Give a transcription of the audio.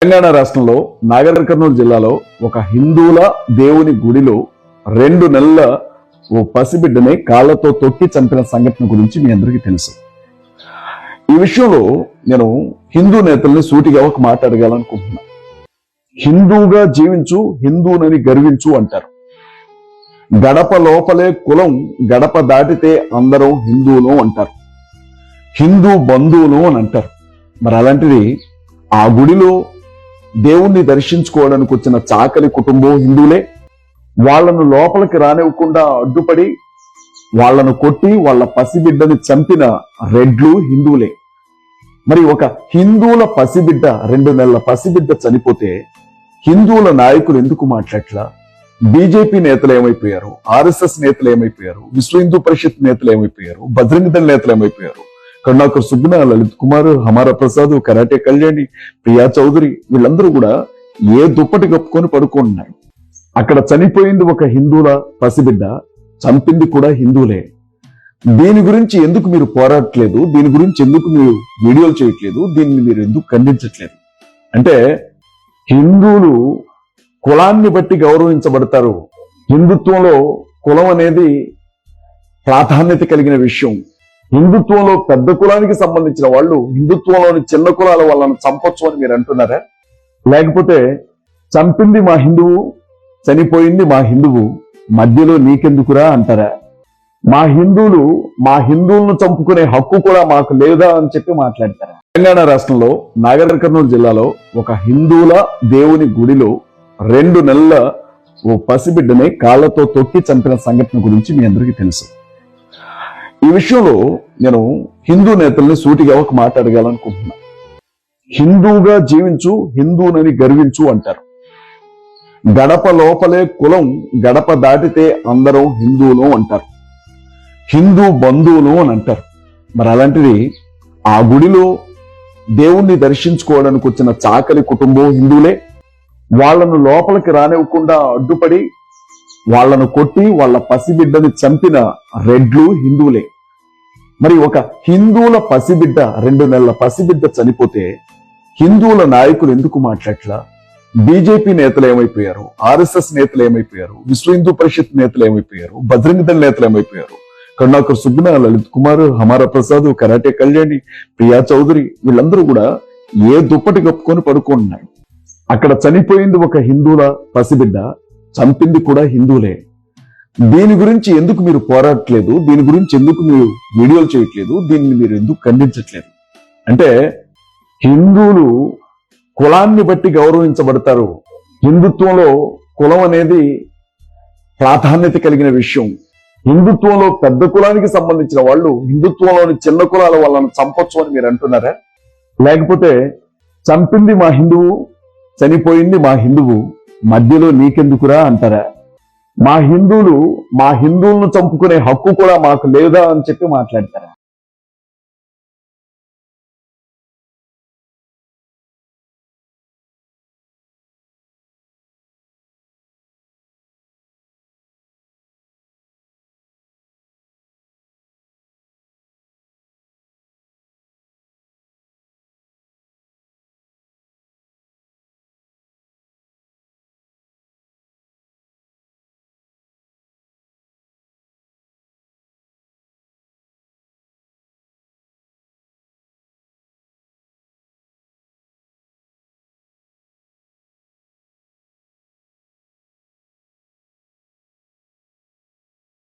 తెలంగాణ రాష్ట్రంలో నాగర్ కర్నూలు జిల్లాలో ఒక హిందువుల దేవుని గుడిలో 2 నెలల ఓ పసిబిడ్డని కాళ్లతో తొక్కి చంపిన సంఘటన గురించి మీ అందరికీ తెలుసు. ఈ విషయంలో నేను హిందూ నేతల్ని సూటిగా ఒక మాట అడగాలనుకుంటున్నా. హిందూగా జీవించు, హిందూనని గర్వించు అంటారు. గడప లోపలే కులం, గడప దాటితే అందరూ హిందువులు అంటారు. హిందూ బంధువులు అని అంటారు. మరి అలాంటిది ఆ గుడిలో దేవుణ్ణి దర్శించుకోవడానికి వచ్చిన చాకలి కుటుంబం హిందువులే. వాళ్లను లోపలికి రానివ్వకుండా అడ్డుపడి వాళ్లను కొట్టి వాళ్ళ పసిబిడ్డని చంపిన రెడ్లు హిందువులే. మరి ఒక హిందువుల పసిబిడ్డ, 2 నెలల పసిబిడ్డ చనిపోతే హిందువుల నాయకులు ఎందుకు మాట్లాడట్లా? బీజేపీ నేతలు ఏమైపోయారు? ఆర్ఎస్ఎస్ నేతలు ఏమైపోయారు? విశ్వ హిందూ పరిషత్ నేతలు ఏమైపోయారు? బజరంగ దళ నేతలు ఏమైపోయారు? కరుణాకర్ సుబ్బన, లలిత్ కుమార్, హమారా ప్రసాద్, కరాటే కళ్యాణి, ప్రియా చౌదరి వీళ్ళందరూ కూడా ఏ దుప్పటి కప్పుకొని పడుకుంటున్నారు. అక్కడ చనిపోయింది ఒక హిందువుల పసిబిడ్డ, చంపింది కూడా హిందువులే. దీని గురించి ఎందుకు మీరు పోరాడట్లేదు? దీని గురించి ఎందుకు మీరు వీడియోలు చేయట్లేదు? దీన్ని మీరు ఎందుకు ఖండించట్లేదు? అంటే హిందువులు కులాన్ని బట్టి గౌరవించబడతారు. హిందుత్వంలో కులం అనేది ప్రాధాన్యత కలిగిన విషయం. హిందుత్వంలో పెద్ద కులానికి సంబంధించిన వాళ్ళు హిందుత్వంలోని చిన్న కులాల వాళ్ళను చంపొచ్చు అని మీరు అంటున్నారా? లేకపోతే చంపింది మా హిందువు, చనిపోయింది మా హిందువు, మధ్యలో నీకెందుకురా అంటారా? మా హిందువులను చంపుకునే హక్కు కూడా మాకు లేదా అని చెప్పి మాట్లాడతారా? తెలంగాణ రాష్ట్రంలో నాగర్ కర్నూలు జిల్లాలో ఒక హిందువుల దేవుని గుడిలో 2 నెలల ఓ పసిబిడ్డని కాళ్లతో తొక్కి చంపిన సంఘటన గురించి మీ అందరికీ తెలుసు. ఈ విషయంలో నేను హిందూ నేతల్ని సూటిగా ఒక మాట అడగాలనుకుంటున్నా. హిందూగా జీవించు, హిందూనని గర్వించు అంటారు. గడప లోపలే కులం, గడప దాటితే అందరూ హిందువులు అంటారు. హిందూ బంధువులు అని అంటారు. మరి అలాంటిది ఆ గుడిలో దేవుణ్ణి దర్శించుకోవడానికి వచ్చిన చాకలి కుటుంబం హిందువులే. వాళ్లను లోపలికి రానివ్వకుండా అడ్డుపడి వాళ్లను కొట్టి వాళ్ళ పసిబిడ్డని చంపిన రెడ్లు హిందువులే. మరి ఒక హిందువుల పసిబిడ్డ, 2 నెలల పసిబిడ్డ చనిపోతే హిందువుల నాయకులు ఎందుకు మాట్లాడట్లా? బీజేపీ నేతలు ఏమైపోయారు? ఆర్ఎస్ఎస్ నేతలు ఏమైపోయారు? విశ్వ హిందూ పరిషత్ నేతలు ఏమైపోయారు? బజరంగ దళ నేతలు ఏమైపోయారు? కరుణాకర్ సుబ్బన, లలిత్ కుమార్, హమారా ప్రసాద్, కరాటే కళ్యాణి, ప్రియా చౌదరి వీళ్ళందరూ కూడా ఏ దుప్పటి కప్పుకొని పడుకుంటున్నారు. అక్కడ చనిపోయింది ఒక హిందువుల పసిబిడ్డ, చంపింది కూడా హిందువులే. దీని గురించి ఎందుకు మీరు పోరాడట్లేదు? దీని గురించి ఎందుకు మీరు వీడియోలు చేయట్లేదు? దీన్ని మీరు ఎందుకు ఖండించట్లేదు? అంటే హిందువులు కులాన్ని బట్టి గౌరవించబడతారు. హిందుత్వంలో కులం అనేది ప్రాధాన్యత కలిగిన విషయం. హిందుత్వంలో పెద్ద కులానికి సంబంధించిన వాళ్ళు హిందుత్వంలోని చిన్న కులాల వాళ్ళను చంపొచ్చు అని మీరు అంటున్నారా? లేకపోతే చంపింది మా హిందువు, చనిపోయింది మా హిందువు, మధ్యలో నీకెందుకురా అంటారా? మా హిందువులను చంపుకునే హక్కు కూడా మాకు లేదా అని చెప్పి మాట్లాడతారా?